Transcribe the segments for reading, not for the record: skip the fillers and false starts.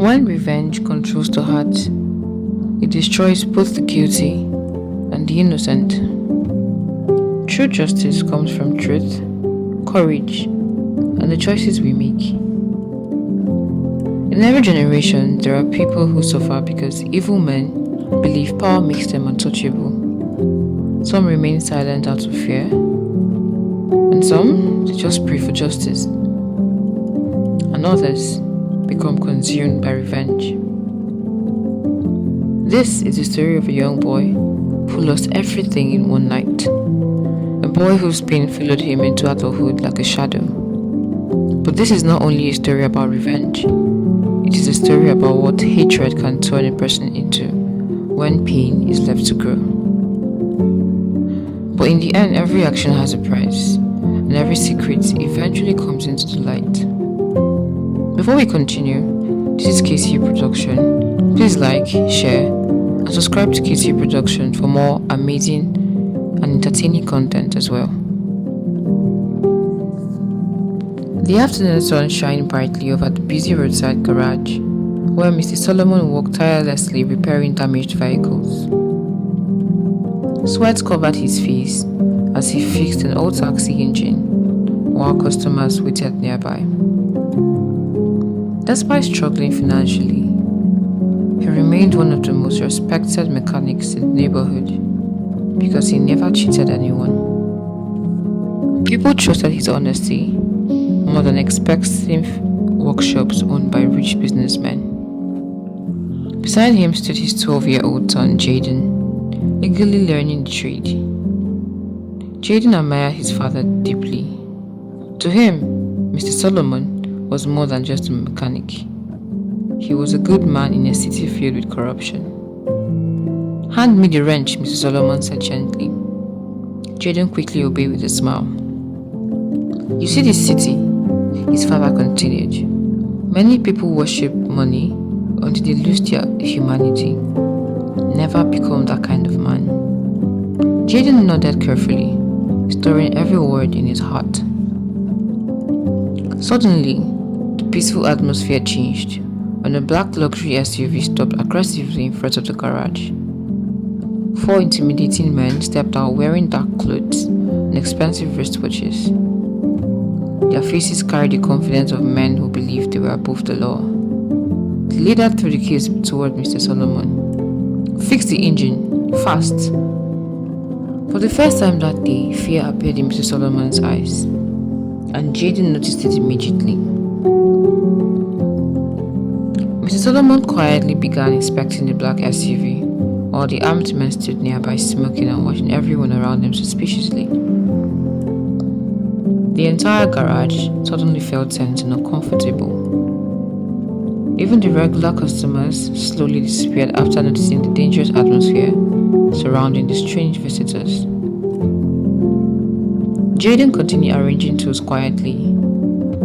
When revenge controls the heart, it destroys both the guilty and the innocent. True justice comes from truth, courage, and the choices we make. In every generation, there are people who suffer because evil men believe power makes them untouchable. Some remain silent out of fear, and some they just pray for justice, and others become consumed by revenge. This is the story of a young boy who lost everything in one night. A boy whose pain followed him into adulthood like a shadow. But this is not only a story about revenge, it is a story about what hatred can turn a person into when pain is left to grow. But in the end, every action has a price, and every secret eventually comes into the light. Before we continue, this is KCU Production. Please like, share, and subscribe to KCU Production for more amazing and entertaining content as well. The afternoon sun shined brightly over the busy roadside garage, where Mr. Solomon worked tirelessly repairing damaged vehicles. Sweat covered his face as he fixed an old taxi engine, while customers waited nearby. Despite struggling financially, he remained one of the most respected mechanics in the neighborhood because he never cheated anyone. People trusted his honesty more than expensive workshops owned by rich businessmen. Beside him stood his 12-year-old son Jaden, eagerly learning the trade. Jaden admired his father deeply. To him, Mr. Solomon was more than just a mechanic. He was a good man in a city filled with corruption. "Hand me the wrench," Mr. Solomon said gently. Jaden quickly obeyed with a smile. "You see this city," his father continued. "Many people worship money until they lose their humanity. Never become that kind of man." Jaden nodded carefully, storing every word in his heart. Suddenly, the peaceful atmosphere changed when a black luxury SUV stopped aggressively in front of the garage. Four intimidating men stepped out wearing dark clothes and expensive wristwatches. Their faces carried the confidence of men who believed they were above the law. The leader threw the keys toward Mr. Solomon. "Fix the engine, fast!" For the first time that day, fear appeared in Mr. Solomon's eyes, and Jaden noticed it immediately. Mr. Solomon quietly began inspecting the black SUV, while the armed men stood nearby smoking and watching everyone around them suspiciously. The entire garage suddenly felt tense and uncomfortable. Even the regular customers slowly disappeared after noticing the dangerous atmosphere surrounding the strange visitors. Jaden continued arranging tools quietly,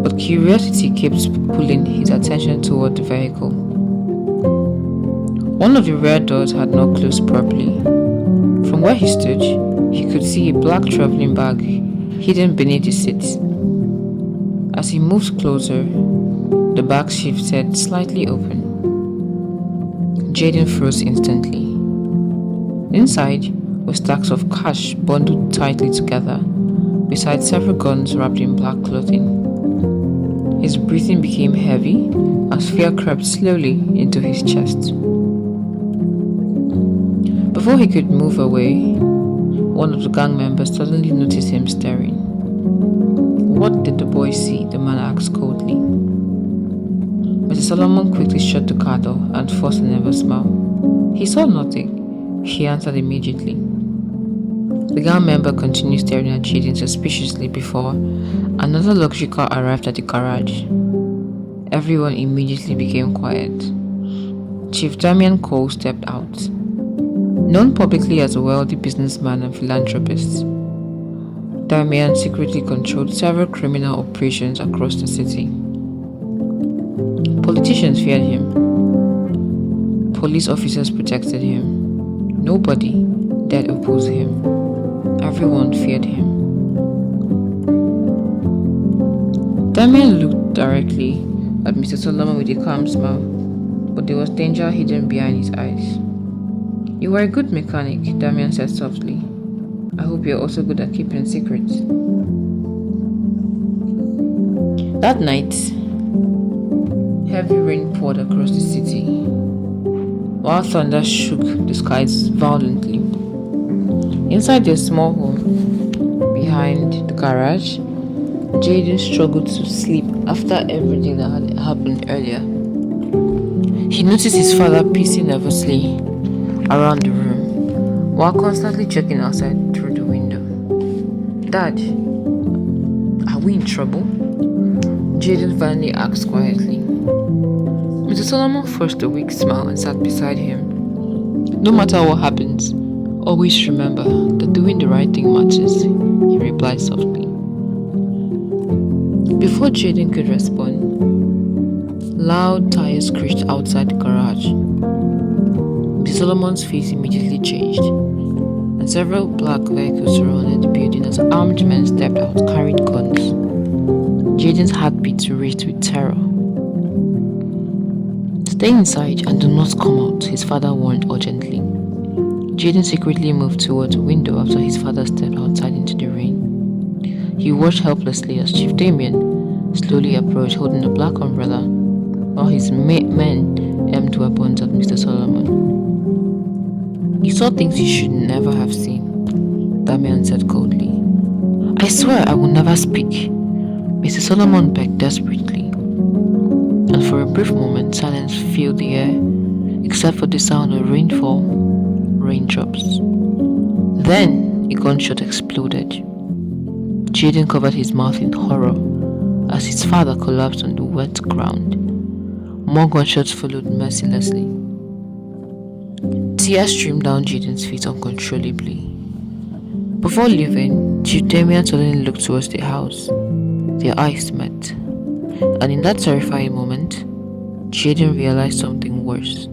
but curiosity kept pulling his attention toward the vehicle. One of the rear doors had not closed properly. From where he stood, he could see a black traveling bag hidden beneath the seat. As he moved closer, the bag shifted slightly open. Jaden froze instantly. Inside were stacks of cash bundled tightly together, besides several guns wrapped in black clothing. His breathing became heavy as fear crept slowly into his chest. Before he could move away, one of the gang members suddenly noticed him staring. "What did the boy see?" the man asked coldly. Mr. Solomon quickly shut the car door and forced a nervous smile. "He saw nothing," he answered immediately. The gang member continued staring at Jaden suspiciously before another luxury car arrived at the garage. Everyone immediately became quiet. Chief Damian Cole stepped out. Known publicly as a wealthy businessman and philanthropist, Damian secretly controlled several criminal operations across the city. Politicians feared him. Police officers protected him. Nobody dared oppose him. Everyone feared him. Damian looked directly at Mr. Solomon with a calm smile. but there was danger hidden behind his eyes. You are a good mechanic, Damian said softly. I hope you're also good at keeping secrets. That night, heavy rain poured across the city, while thunder shook the skies violently. Inside their small home, behind the garage, Jaden struggled to sleep after everything that had happened earlier. He noticed his father pacing nervously around the room, while constantly checking outside through the window. Dad, are we in trouble? Jaden finally asked quietly. Mr. Solomon forced a weak smile and sat beside him. No matter what happens, always remember that doing the right thing matters, he replied softly. Before Jaden could respond, loud tires screeched outside the garage. Mr. Solomon's face immediately changed, and several black vehicles surrounded the building as armed men stepped out carrying guns. Jaden's heartbeat raced with terror. Stay inside and do not come out, his father warned urgently. Jaden secretly moved towards a window after his father stepped outside into the rain. He watched helplessly as Chief Damien slowly approached holding a black umbrella, while his men aimed weapons at Mr. Solomon. You saw things you should never have seen, Damian said coldly. I swear I will never speak, Mr. Solomon begged desperately. And for a brief moment, silence filled the air, except for the sound of rainfall, raindrops. Then, a gunshot exploded. Jaden covered his mouth in horror as his father collapsed on the wet ground. More gunshots followed mercilessly. Tears streamed down Jaden's face uncontrollably. Before leaving, Chief Damien suddenly looked towards the house. Their eyes met. And in that terrifying moment, Jaden realized something worse.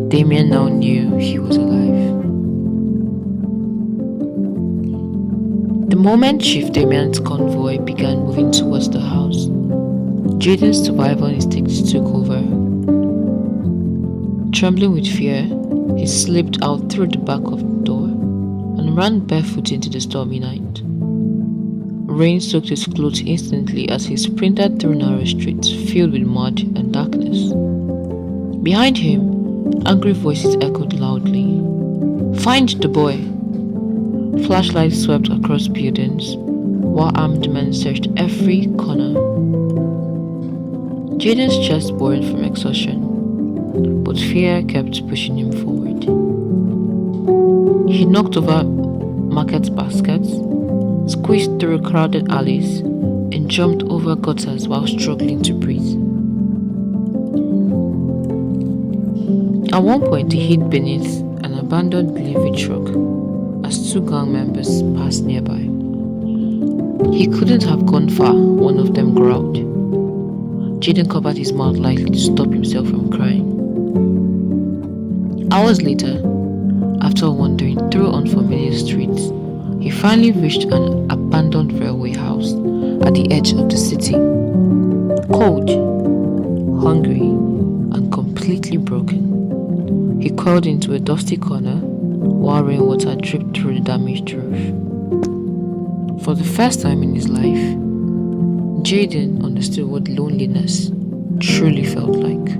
Damien now knew he was alive. The moment Chief Damien's convoy began moving towards the house, Jaden's survival instincts took over. Trembling with fear, he slipped out through the back of the door and ran barefoot into the stormy night. Rain soaked his clothes instantly as he sprinted through narrow streets filled with mud and darkness. Behind him, angry voices echoed loudly. Find the boy! Flashlights swept across buildings, while armed men searched every corner. Jaden's chest burned from exhaustion, but fear kept pushing him forward. He knocked over market baskets, squeezed through crowded alleys, and jumped over gutters while struggling to breathe. At one point, he hid beneath an abandoned delivery truck as two gang members passed nearby. He couldn't have gone far, one of them growled. Jaden covered his mouth lightly to stop himself from crying. Hours later, after wandering through unfamiliar streets, he finally reached an abandoned railway house at the edge of the city. Cold, hungry, and completely broken, he crawled into a dusty corner while rainwater dripped through the damaged roof. For the first time in his life, Jaden understood what loneliness truly felt like.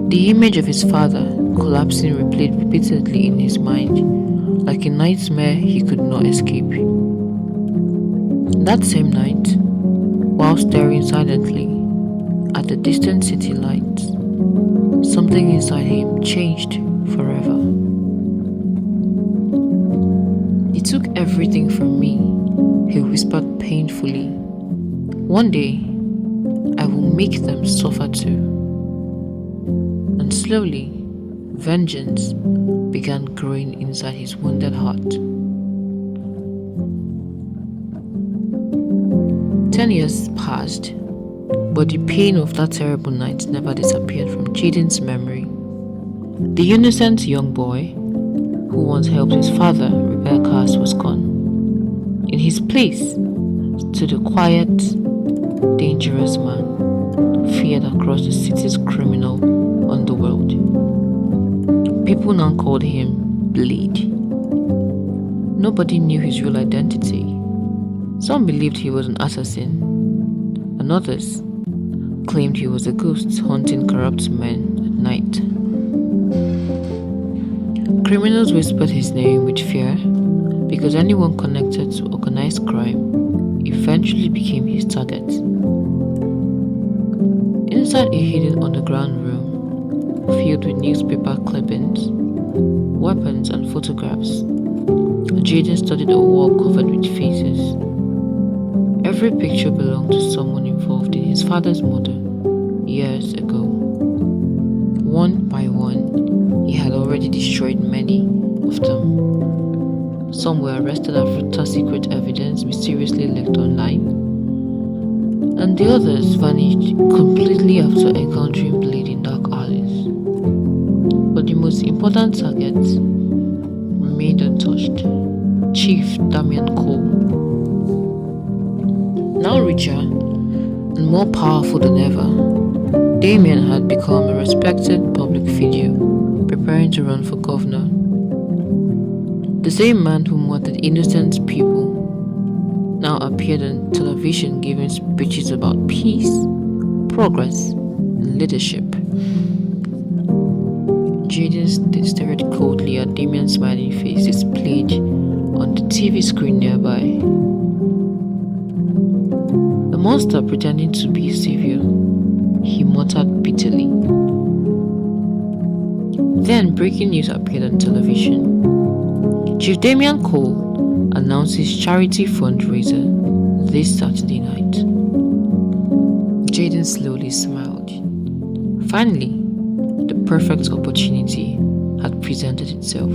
The image of his father collapsing replayed repeatedly in his mind, like a nightmare he could not escape. That same night, while staring silently at the distant city lights, something inside him changed forever. "He took everything from me," he whispered painfully. "One day, I will make them suffer too." And slowly, vengeance began growing inside his wounded heart. 10 years passed, but the pain of that terrible night never disappeared from Jaden's memory. The innocent young boy who once helped his father repair cars was gone. In his place stood a quiet, dangerous man, feared across the city's criminal underworld. People now called him Blade. Nobody knew his real identity. Some believed he was an assassin, and others claimed he was a ghost haunting corrupt men at night. Criminals whispered his name with fear because anyone connected to organized crime eventually became his target. Inside a hidden underground room filled with newspaper clippings, weapons, and photographs, Jaden studied a wall covered with faces. Every picture belonged to someone involved in his father's murder years ago. One by one, he had already destroyed many of them. Some were arrested after top secret evidence mysteriously leaked online, and the others vanished completely after encountering Blade in dark alleys. But the most important target remained untouched: Chief Damian Cole. Now richer and more powerful than ever, Damien had become a respected public figure preparing to run for governor. The same man who murdered innocent people now appeared on television giving speeches about peace, progress, and leadership. Jaden stared coldly at Damien's smiling face displayed on the TV screen nearby. The monster pretending to be a savior, he muttered bitterly. Then breaking news appeared on television. Chief Damian Cole announced his charity fundraiser this Saturday night. Jaden slowly smiled. Finally, the perfect opportunity had presented itself.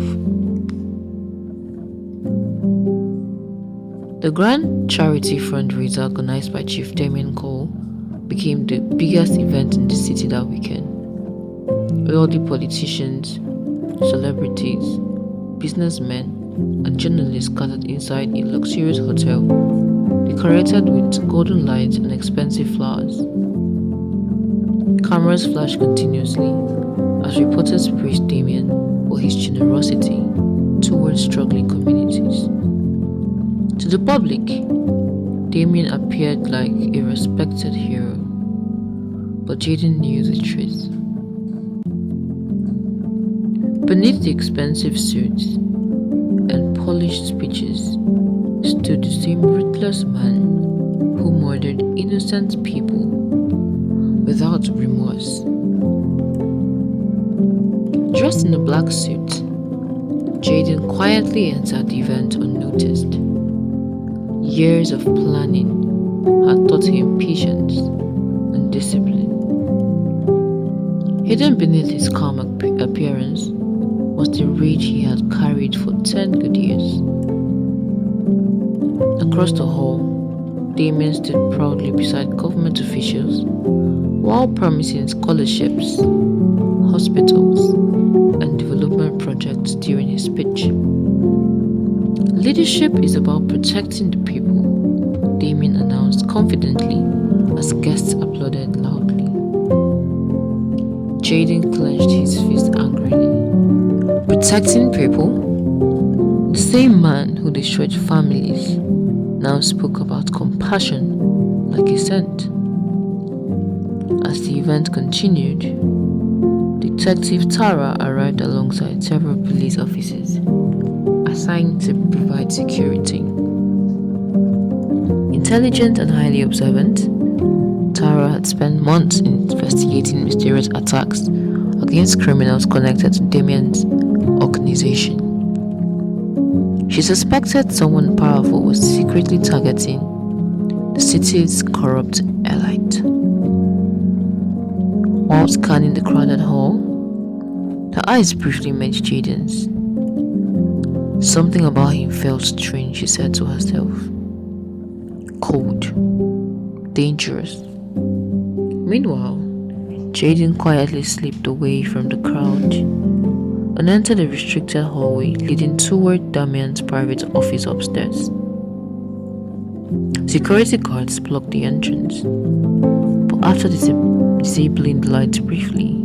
The grand charity fundraiser organized by Chief Damian Cole became the biggest event in the city that weekend. Wealthy politicians, celebrities, businessmen, and journalists gathered inside a luxurious hotel decorated with golden lights and expensive flowers. Cameras flashed continuously as reporters praised Damien for his generosity towards struggling communities. To the public, Damien appeared like a respected hero, but Jaden knew the truth. Beneath the expensive suits and polished speeches stood the same ruthless man who murdered innocent people without remorse. Dressed in a black suit, Jaden quietly entered the event unnoticed. Years of planning had taught him patience and discipline. Hidden beneath his calm appearance was the rage he had carried for 10 good years. Across the hall, Damien stood proudly beside government officials while promising scholarships, hospitals, and development projects during his speech. Leadership is about protecting the people, Damien announced confidently as guests applauded loudly. Jaden clenched his fist angrily. Protecting people? The same man who destroyed families now spoke about compassion like a saint. As the event continued, Detective Tara arrived alongside several police officers assigned to provide security. Intelligent and highly observant, Tara had spent months investigating mysterious attacks against criminals connected to Damien's organization. She suspected someone powerful was secretly targeting the city's corrupt elite. While scanning the crowded hall, her eyes briefly met Jaden's. Something about him felt strange, she said to herself. Cold, dangerous. Meanwhile, Jaden quietly slipped away from the crowd and entered a restricted hallway leading toward Damien's private office upstairs. Security guards blocked the entrance, but after disabling the lights briefly,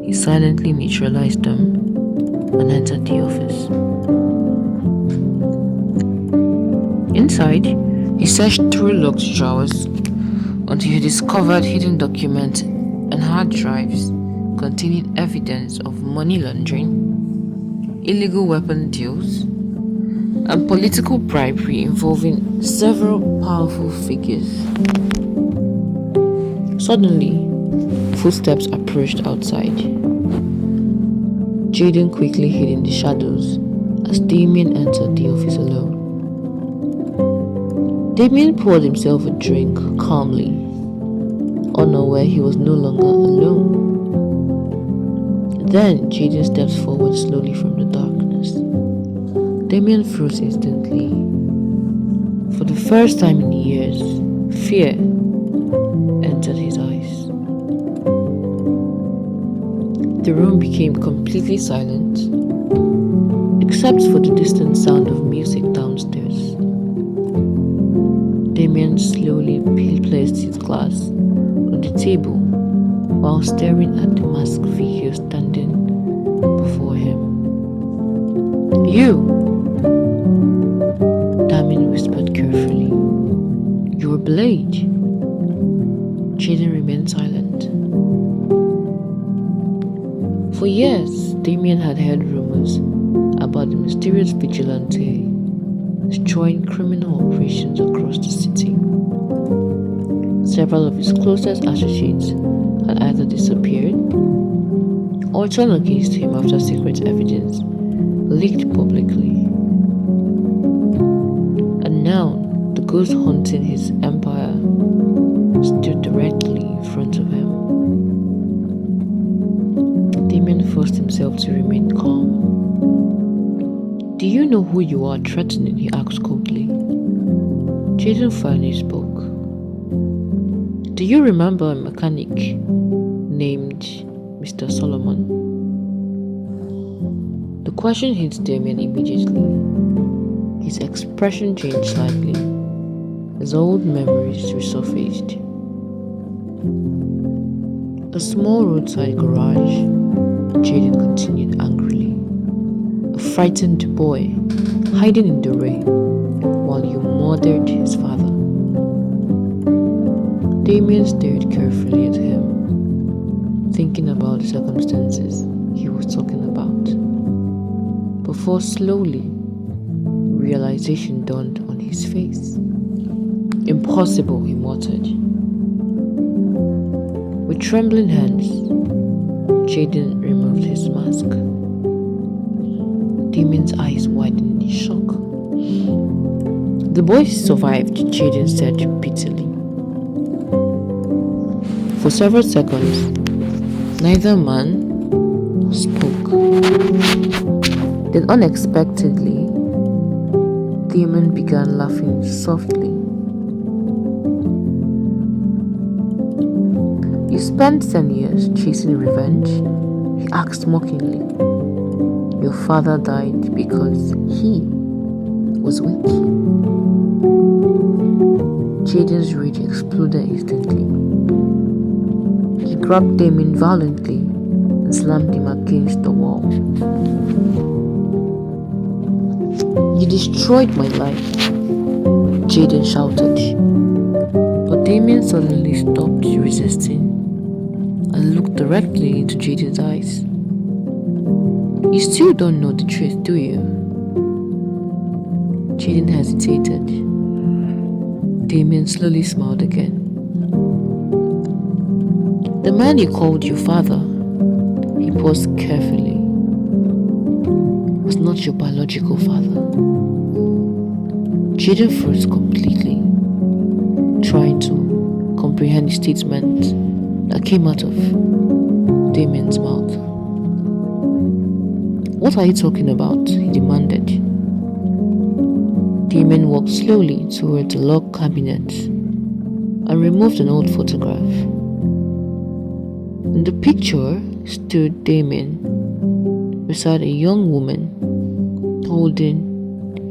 he silently neutralized them and entered the office. Inside, he searched through locked drawers until he discovered hidden documents and hard drives containing evidence of money laundering, illegal weapon deals, and political bribery involving several powerful figures. Suddenly, footsteps approached outside. Jaden quickly hid in the shadows as Damien entered the office alone. Damien poured himself a drink calmly, unaware he was no longer alone. Then Jaden stepped forward slowly from the darkness. Damien froze instantly. For the first time in years, fear entered his eyes. The room became completely silent, except for the distant sound of music downstairs. Damien slowly placed his glass on the table while staring at the masked figure standing before him. "You!" Damien whispered carefully. "Your blade." Jaden remained silent. For years, Damien had heard rumors about the mysterious vigilante destroying criminal operations across the city. Several of his closest associates had either disappeared or turned against him after secret evidence leaked publicly. And now, the ghost haunting his empire stood directly in front of him. Damien forced himself to remain calm. "Do you know who you are threatening?" he asked coldly. Jaden finally spoke. "Do you remember a mechanic named Mr. Solomon?" The question hit Damien immediately. His expression changed slightly as old memories resurfaced. A small roadside garage, Jaden continued angrily. A frightened boy hiding in the rain while you murdered his father. Damien stared carefully at him, thinking about the circumstances he was talking about, before slowly realization dawned on his face. "Impossible," he muttered. With trembling hands, Jaden removed his mask. Damien's eyes widened in shock. "The boy survived," Jaden said bitterly. For several seconds, neither man spoke. Then unexpectedly, Damien began laughing softly. "You spent 10 years chasing revenge?" he asked mockingly. "Your father died because he was weak." Jaden's rage exploded instantly. He grabbed Damien violently and slammed him against the wall. "You destroyed my life," Jaden shouted. But Damien suddenly stopped resisting and looked directly into Jaden's eyes. "You still don't know the truth, do you?" Jaden hesitated. Damien slowly smiled again. "The man you called your father," he paused carefully, "was not your biological father." Jaden froze completely, trying to comprehend the statement that came out of Damien's mouth. "What are you talking about?" he demanded. Damien walked slowly toward the log cabinet and removed an old photograph. In the picture stood Damien beside a young woman holding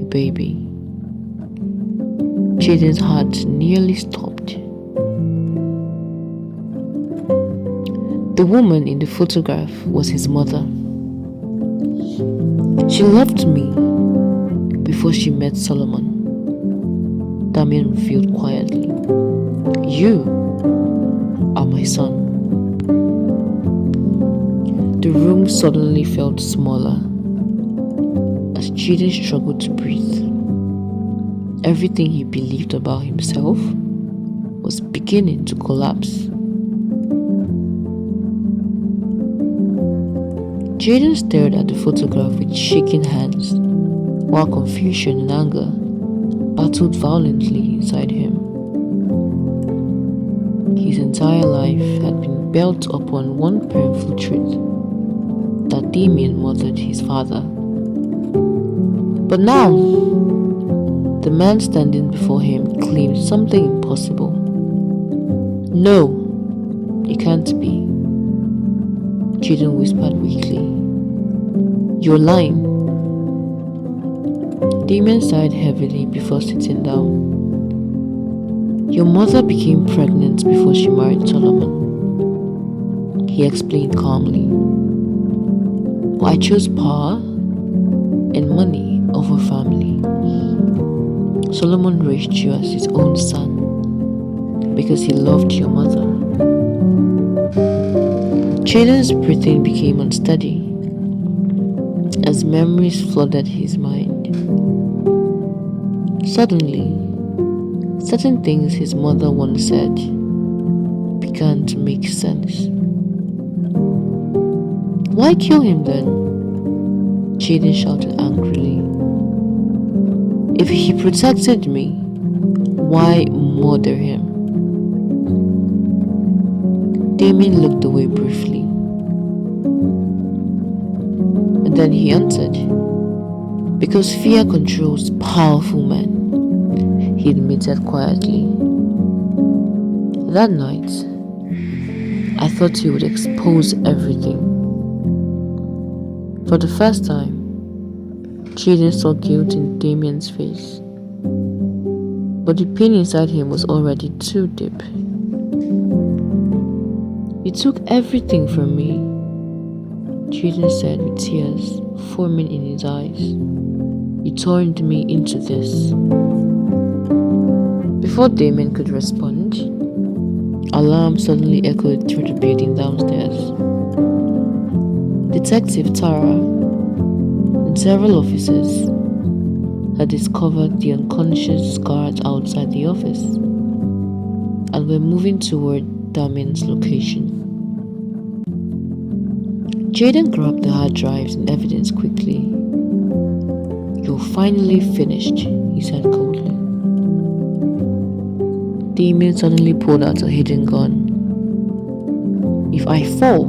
a baby. Jaden's heart nearly stopped. The woman in the photograph was his mother. She loved me before she met Solomon, Damien revealed quietly. You are my son. The room suddenly felt smaller as Jaden struggled to breathe. Everything he believed about himself was beginning to collapse. Jaden stared at the photograph with shaking hands, while confusion and anger battled violently inside him. His entire life had been built upon one painful truth: that Damien murdered his father. But now, the man standing before him claimed something impossible. No, it can't be, Jaden whispered weakly. You're lying. Damien sighed heavily before sitting down. Your mother became pregnant before she married Solomon, he explained calmly. I chose power and money over family. Solomon raised you as his own son because he loved your mother. Jaden's breathing became unsteady as memories flooded his mind. Suddenly, certain things his mother once said began to make sense. Why kill him then? Jaden shouted angrily. If he protected me, why murder him? Damien looked away briefly. And then he answered, because fear controls powerful men, he admitted quietly. That night, I thought he would expose everything. For the first time, Jaden saw guilt in Damien's face, but the pain inside him was already too deep. You took everything from me, Jaden said with tears forming in his eyes. You turned me into this. Before Damien could respond, alarm suddenly echoed through the building downstairs. Detective Tara and several officers had discovered the unconscious guard outside the office and were moving toward Damien's location. Jaden grabbed the hard drives and evidence quickly. You're finally finished, he said coldly. Damien suddenly pulled out a hidden gun. If I fall,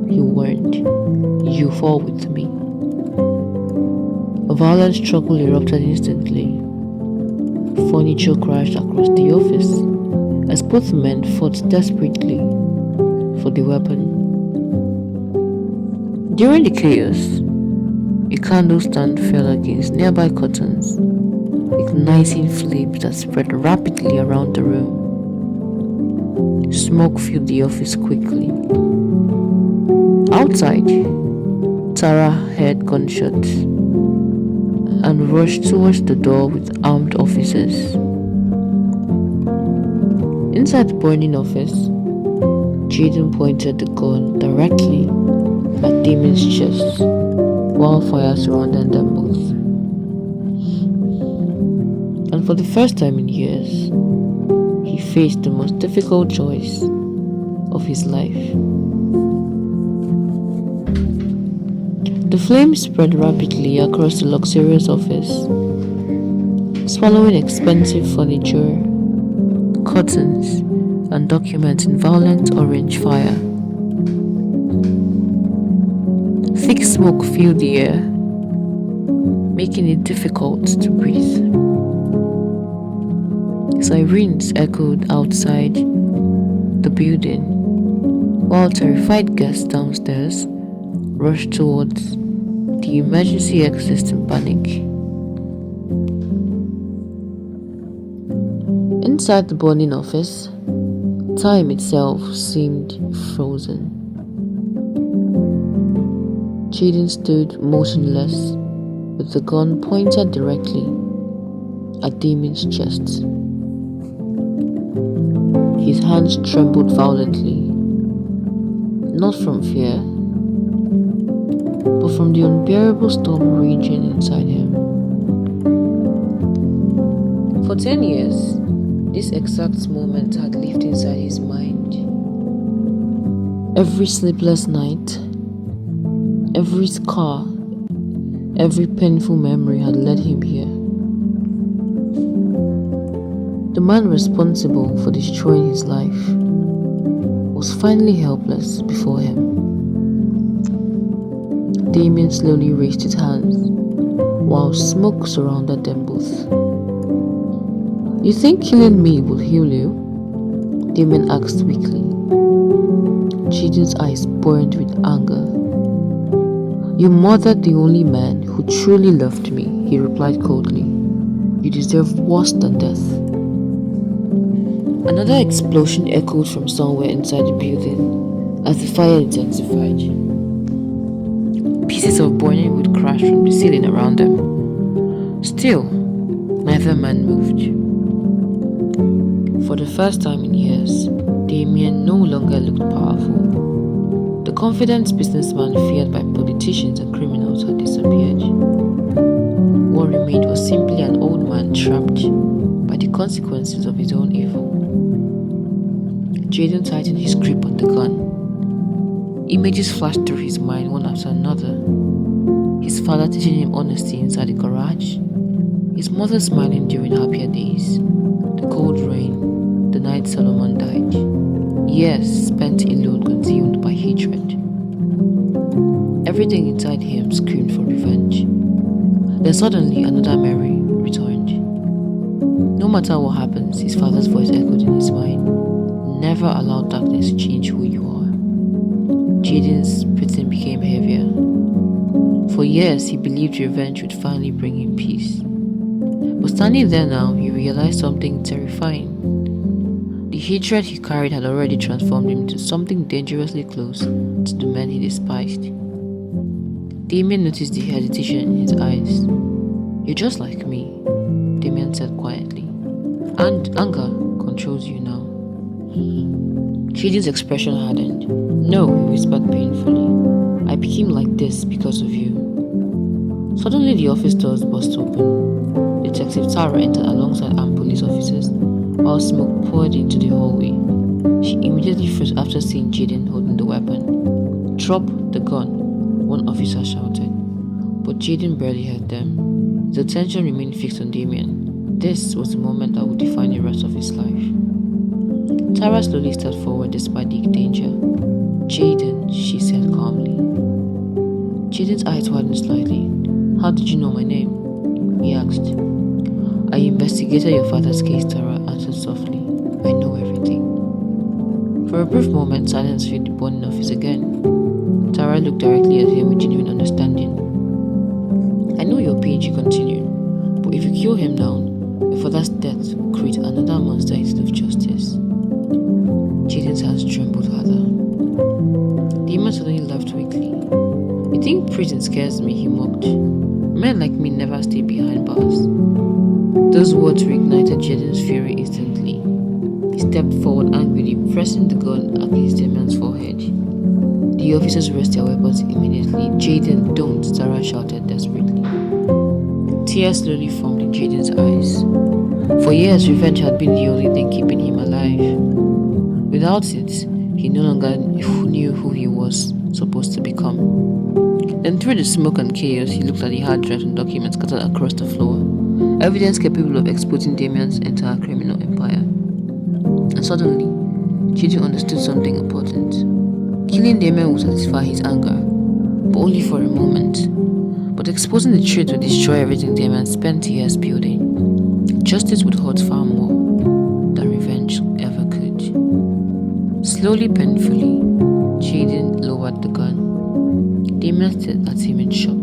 he warned, you fall with me. A violent struggle erupted instantly. Furniture crashed across the office as both men fought desperately for the weapon. During the chaos, a candle stand fell against nearby curtains, igniting flames that spread rapidly around the room. Smoke filled the office quickly. Outside, Tara heard gunshots and rushed towards the door with armed officers. Inside the burning office, Jaden pointed the gun directly at Damien's chest while fire surrounded them both. And for the first time in years, he faced the most difficult choice of his life. The flames spread rapidly across the luxurious office, swallowing expensive furniture, curtains, and documents in violent orange fire. Thick smoke filled the air, making it difficult to breathe. Sirens echoed outside the building, while terrified guests downstairs rushed towards the emergency exits in panic. Inside the burning office, time itself seemed frozen. Jaden stood motionless, with the gun pointed directly at Damien's chest. His hands trembled violently, not from fear, but from the unbearable storm raging inside him. For 10 years, this exact moment had lived inside his mind. Every sleepless night, every scar, every painful memory had led him here. The man responsible for destroying his life was finally helpless before him. Damien slowly raised his hands while smoke surrounded them both. "You think killing me will heal you?" Damien asked weakly. Jaden's eyes burned with anger. "You murdered the only man who truly loved me," he replied coldly. "You deserve worse than death." Another explosion echoed from somewhere inside the building as the fire intensified. Pieces of burning wood crashed from the ceiling around them. Still, neither man moved. For the first time in years, Damien no longer looked powerful. The confident businessman feared by politicians and criminals had disappeared. What remained was simply an old man trapped by the consequences of his own evil. Jaden tightened his grip on the gun. Images flashed through his mind one after another. His father teaching him honesty inside the garage. His mother smiling during happier days. The cold rain, the night Solomon died. Years spent alone, consumed by hatred. Everything inside him screamed for revenge. Then suddenly another memory returned. No matter what happens, his father's voice echoed in his mind. Never allow darkness to change who you are. Jaden's breathing became heavier. For years, he believed revenge would finally bring him peace. But standing there now, he realized something terrifying. The hatred he carried had already transformed him into something dangerously close to the man he despised. Damien noticed the hesitation in his eyes. "You're just like me," Damien said quietly. "And anger controls you now." Jaden's expression hardened. "No," he whispered painfully. "I became like this because of you." Suddenly the office doors burst open. Detective Tara entered alongside armed police officers while smoke poured into the hallway. She immediately froze after seeing Jaden holding the weapon. "Drop the gun," one officer shouted. But Jaden barely heard them. His attention remained fixed on Damien. This was the moment that would define the rest of his life. Tara slowly stepped forward despite the danger. "Jaden," she said calmly. Jaden's eyes widened slightly. "How did you know my name?" he asked. "I investigated your father's case," Tara answered softly. "I know everything." For a brief moment, silence filled the burning office again. Tara looked directly at him with genuine understanding. "I know your pain," she continued, "but if you kill him now, your father's death will create another monster instead of justice." Jaden's hands trembled harder. Damien suddenly laughed weakly. "You think prison scares me?" he mocked. "Men like me never stay behind bars." Those words reignited Jaden's fury instantly. He stepped forward angrily, pressing the gun against Damien's forehead. The officers raised their weapons immediately. "Jaden, don't!" Tara shouted desperately. Tears slowly formed in Jaden's eyes. For years, revenge had been the only thing keeping him alive. Without it, he no longer knew who he was supposed to become. Then through the smoke and chaos, he looked at the hard drives and documents scattered across the floor. Evidence capable of exposing Damien's entire criminal empire. And suddenly, Jaden understood something important. Killing Damien would satisfy his anger, but only for a moment. But exposing the truth would destroy everything Damien spent years building. Justice would hurt far more than revenge ever could. Slowly, painfully, Jaden lowered the gun. Damien stared at him in shock.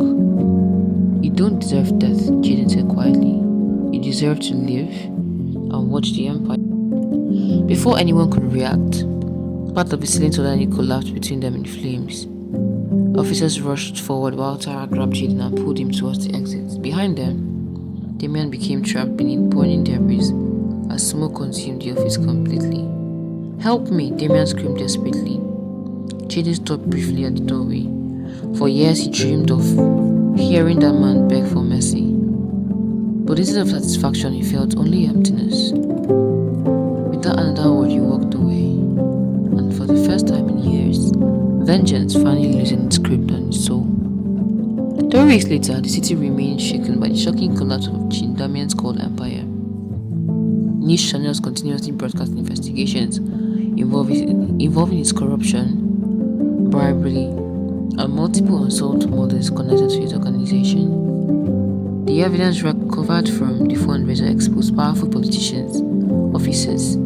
"You don't deserve death," Jaden said quietly. "You deserve to live and watch the empire." Before anyone could react, part of the ceiling suddenly collapsed between them in flames. Officers rushed forward while Tara grabbed Jaden and pulled him towards the exit. Behind them, Damien became trapped beneath burning debris as smoke consumed the office completely. "Help me!" Damien screamed desperately. Jaden stopped briefly at the doorway. For years he dreamed of hearing that man beg for mercy. But instead of satisfaction, he felt only emptiness. Without another word, he walked away. And for the first time in years, vengeance finally loosened its grip on his soul. 3 weeks later, the city remained shaken by the shocking collapse of Damien's cold empire. News channels continuously broadcast investigations involving his corruption, bribery, and multiple unsolved murders connected to his organization. The evidence recovered from the fundraiser exposed powerful politicians, officers,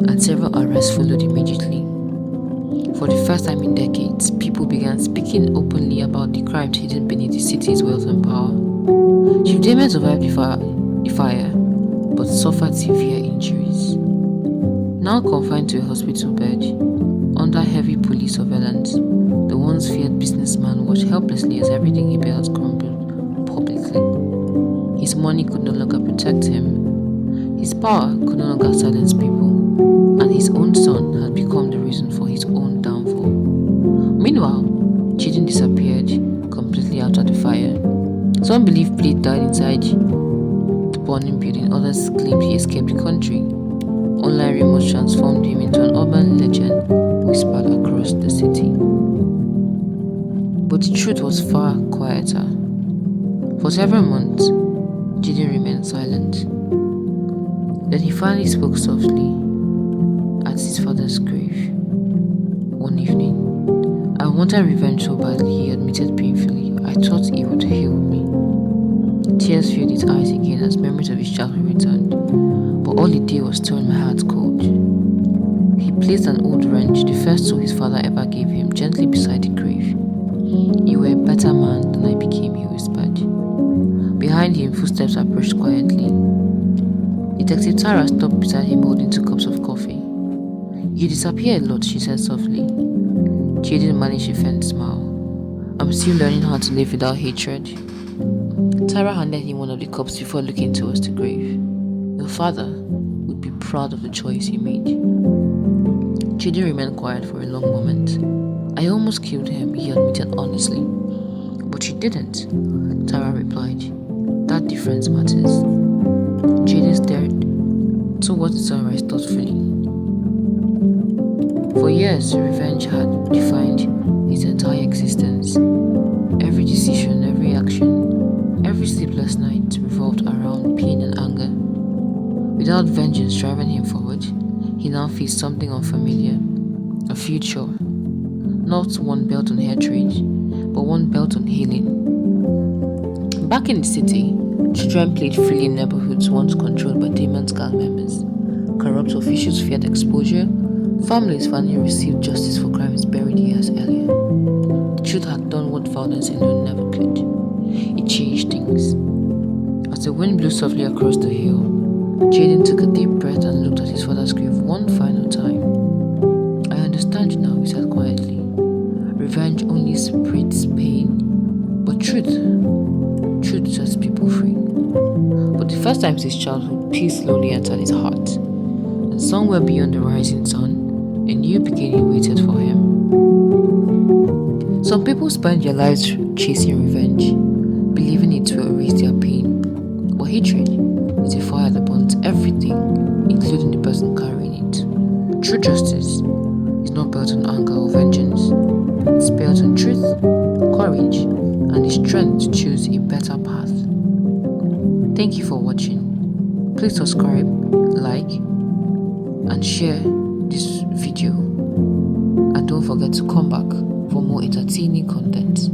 and several arrests followed immediately. For the first time in decades, people began speaking openly about the crimes hidden beneath the city's wealth and power. Chief Damien survived the fire, but suffered severe injuries. Now confined to a hospital bed, under heavy police surveillance, the once feared businessman watched helplessly as everything he built crumbled publicly. His money could no longer protect him, his power could no longer silence people, and his own son had become the reason for his own downfall. Meanwhile, Jaden disappeared completely out of the fire. Some believe Blade died inside the burning building, others claimed he escaped the country. Online rumors transformed him into an urban legend whispered across the city. But the truth was far quieter. For several months, Jaden remained silent. Then he finally spoke softly at his father's grave. One evening, "I wanted revenge so badly," he admitted painfully. "I thought it would heal me." Tears filled his eyes again as memories of his childhood returned, but all it did was turn my heart cold. He placed an old wrench, the first tool his father ever gave him, gently beside the grave. "You were a better man than I became," he whispered. Behind him, footsteps approached quietly. Detective Tara stopped beside him holding 2 cups of coffee. "You disappear a lot," she said softly. Jaden managed a faint smile. "I'm still learning how to live without hatred." Tara handed him one of the cups before looking towards the grave. "Your father would be proud of the choice he made." Jaden remained quiet for a long moment. "I almost killed him," he admitted honestly. "But you didn't," Tara replied. "That difference matters." Jaden stared towards the sunrise thoughtfully. For years, revenge had defined his entire existence. Every decision, every action, every sleepless night revolved around pain and anger. Without vengeance driving him forward, he now faced something unfamiliar, a future. Not one built on hatred, but one built on healing. Back in the city, children played freely in neighborhoods once controlled by Damon's gang members. Corrupt officials feared exposure. Families finally received justice for crimes buried years earlier. The truth had done what violence alone never could. It changed things. As the wind blew softly across the hill, Jaden took a deep breath and looked at his father's grave one final time. "I understand now," he said quietly. "Revenge only spreads pain, but truth sets people free." But the first time since childhood, peace slowly entered his heart. And somewhere beyond the rising sun, a new beginning waited for him. Some people spend their lives chasing revenge, believing it will erase their pain. But hatred is a fire that burns everything, including the person carrying it. True justice is not built on anger or vengeance. It's built on truth, courage, and the strength to choose a better path. Thank you for watching. Please subscribe, like, and share this video. And don't forget to come back for more entertaining content.